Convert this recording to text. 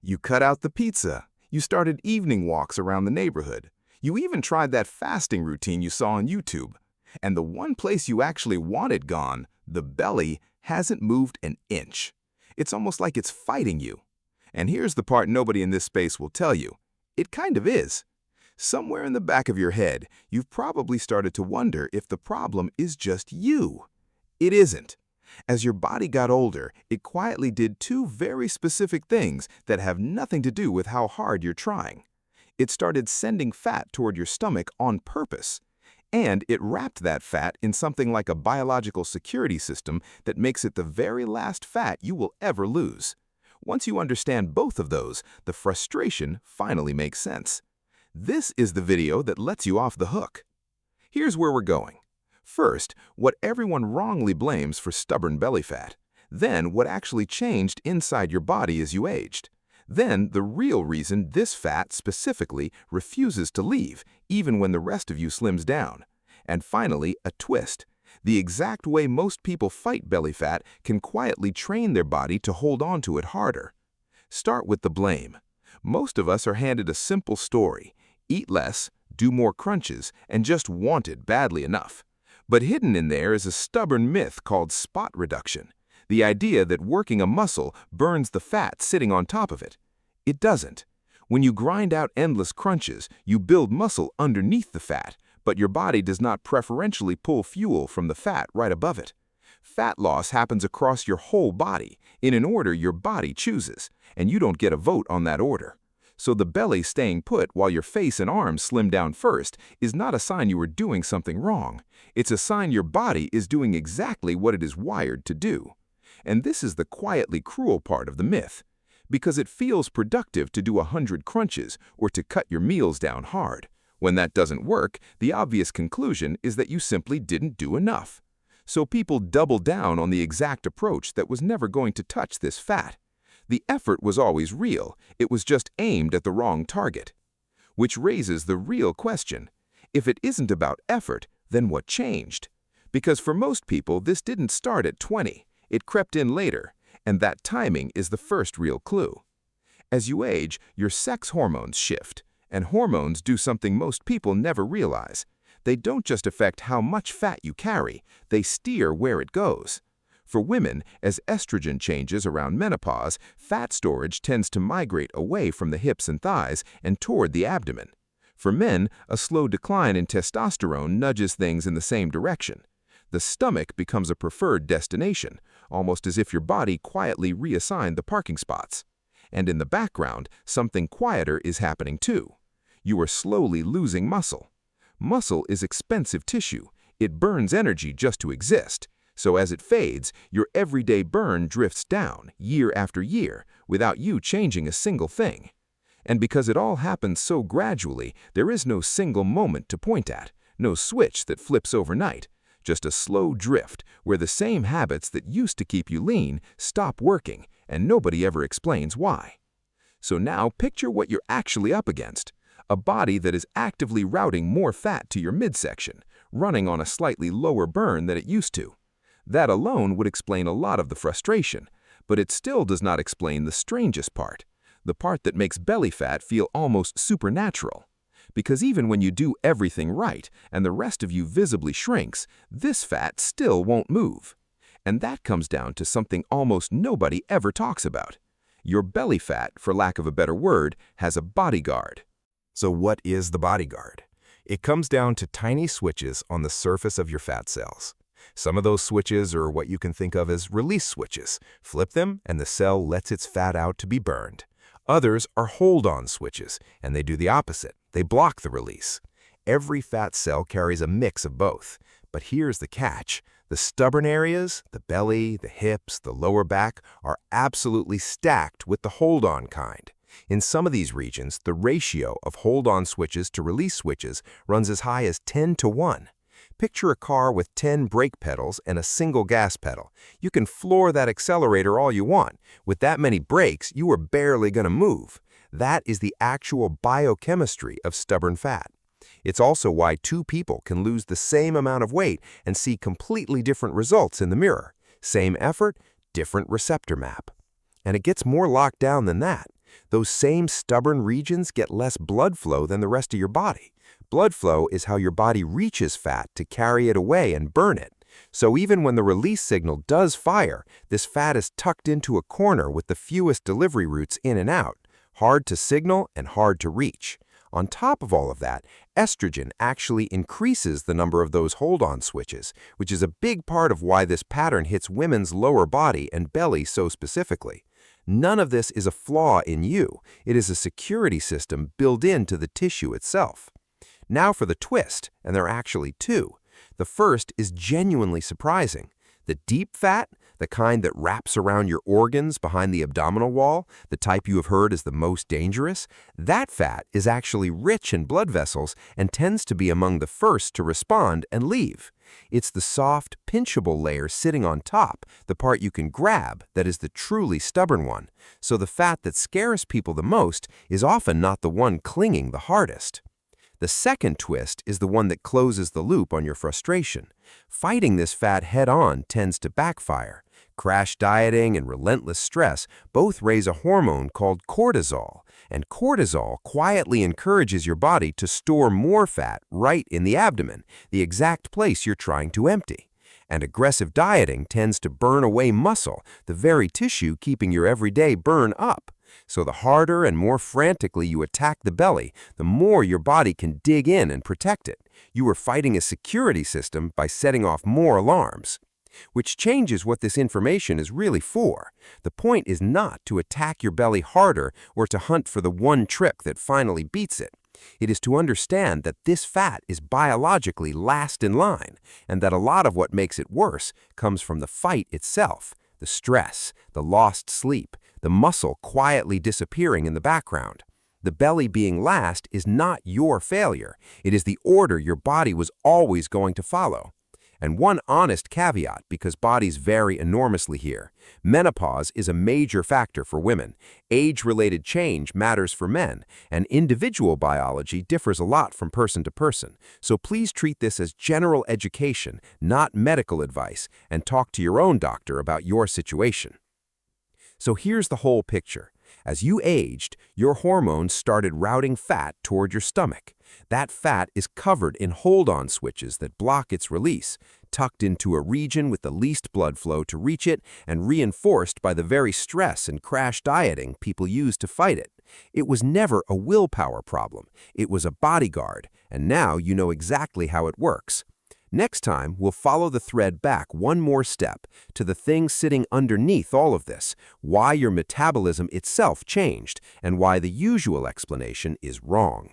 You cut out the pizza. You started evening walks around the neighborhood. You even tried that fasting routine you saw on YouTube. And the one place you actually wanted gone, the belly, hasn't moved an inch. It's almost like it's fighting you. And here's the part nobody in this space will tell you. It kind of is. Somewhere in the back of your head, you've probably started to wonder if the problem is just you. It isn't. As your body got older, it quietly did two very specific things that have nothing to do with how hard you're trying. It started sending fat toward your stomach on purpose. And it wrapped that fat in something like a biological security system that makes it the very last fat you will ever lose. Once you understand both of those, the frustration finally makes sense. This is the video that lets you off the hook. Here's where we're going. First, what everyone wrongly blames for stubborn belly fat. Then, what actually changed inside your body as you aged. Then, the real reason this fat specifically refuses to leave, even when the rest of you slims down. And finally, a twist. The exact way most people fight belly fat can quietly train their body to hold on to it harder. Start with the blame. Most of us are handed a simple story. Eat less, do more crunches, and just want it badly enough. But hidden in there is a stubborn myth called spot reduction. The idea that working a muscle burns the fat sitting on top of it. It doesn't. When you grind out endless crunches, you build muscle underneath the fat, but your body does not preferentially pull fuel from the fat right above it. Fat loss happens across your whole body, in an order your body chooses, and you don't get a vote on that order. So the belly staying put while your face and arms slim down first is not a sign you are doing something wrong. It's a sign your body is doing exactly what it is wired to do. And this is the quietly cruel part of the myth. Because it feels productive to do 100 crunches or to cut your meals down hard. When that doesn't work, the obvious conclusion is that you simply didn't do enough. So people double down on the exact approach that was never going to touch this fat. The effort was always real, it was just aimed at the wrong target. Which raises the real question. If it isn't about effort, then what changed? Because for most people, this didn't start at 20. It crept in later, and that timing is the first real clue. As you age, your sex hormones shift, and hormones do something most people never realize. They don't just affect how much fat you carry, they steer where it goes. For women, as estrogen changes around menopause, fat storage tends to migrate away from the hips and thighs and toward the abdomen. For men, a slow decline in testosterone nudges things in the same direction. The stomach becomes a preferred destination, almost as if your body quietly reassigned the parking spots. And in the background, something quieter is happening too. You are slowly losing muscle. Muscle is expensive tissue. It burns energy just to exist. So as it fades, your everyday burn drifts down, year after year, without you changing a single thing. And because it all happens so gradually, there is no single moment to point at, no switch that flips overnight, just a slow drift where the same habits that used to keep you lean stop working, and nobody ever explains why. So now picture what you're actually up against. A body that is actively routing more fat to your midsection, running on a slightly lower burn than it used to. That alone would explain a lot of the frustration, but it still does not explain the strangest part, the part that makes belly fat feel almost supernatural. Because even when you do everything right and the rest of you visibly shrinks, this fat still won't move. And that comes down to something almost nobody ever talks about. Your belly fat, for lack of a better word, has a bodyguard. So what is the bodyguard? It comes down to tiny switches on the surface of your fat cells. Some of those switches are what you can think of as release switches. Flip them, and the cell lets its fat out to be burned. Others are hold-on switches, and they do the opposite. They block the release. Every fat cell carries a mix of both. But here's the catch. The stubborn areas, the belly, the hips, the lower back, are absolutely stacked with the hold-on kind. In some of these regions, the ratio of hold-on switches to release switches runs as high as 10-to-1. Picture a car with 10 brake pedals and a single gas pedal. You can floor that accelerator all you want. With that many brakes, you are barely going to move. That is the actual biochemistry of stubborn fat. It's also why two people can lose the same amount of weight and see completely different results in the mirror. Same effort, different receptor map. And it gets more locked down than that. Those same stubborn regions get less blood flow than the rest of your body. Blood flow is how your body reaches fat to carry it away and burn it. So even when the release signal does fire, this fat is tucked into a corner with the fewest delivery routes in and out, hard to signal and hard to reach. On top of all of that, estrogen actually increases the number of those hold-on switches, which is a big part of why this pattern hits women's lower body and belly so specifically. None of this is a flaw in you. It is a security system built into the tissue itself. Now for the twist, and there are actually two. The first is genuinely surprising. The deep fat, the kind that wraps around your organs behind the abdominal wall, the type you have heard is the most dangerous, that fat is actually rich in blood vessels and tends to be among the first to respond and leave. It's the soft, pinchable layer sitting on top, the part you can grab, that is the truly stubborn one. So the fat that scares people the most is often not the one clinging the hardest. The second twist is the one that closes the loop on your frustration. Fighting this fat head-on tends to backfire. Crash dieting and relentless stress both raise a hormone called cortisol, and cortisol quietly encourages your body to store more fat right in the abdomen, the exact place you're trying to empty. And aggressive dieting tends to burn away muscle, the very tissue keeping your everyday burn up. So the harder and more frantically you attack the belly, the more your body can dig in and protect it. You are fighting a security system by setting off more alarms. Which changes what this information is really for. The point is not to attack your belly harder or to hunt for the one trick that finally beats it. It is to understand that this fat is biologically last in line, and that a lot of what makes it worse comes from the fight itself, the stress, the lost sleep, the muscle quietly disappearing in the background. The belly being last is not your failure. It is the order your body was always going to follow. And one honest caveat, because bodies vary enormously here. Menopause is a major factor for women. Age-related change matters for men, and individual biology differs a lot from person to person. So please treat this as general education, not medical advice, and talk to your own doctor about your situation. So here's the whole picture. As you aged, your hormones started routing fat toward your stomach. That fat is covered in hold-on switches that block its release, tucked into a region with the least blood flow to reach it and reinforced by the very stress and crash dieting people use to fight it. It was never a willpower problem. It was a bodyguard, and now you know exactly how it works. Next time, we'll follow the thread back one more step to the thing sitting underneath all of this, why your metabolism itself changed, and why the usual explanation is wrong.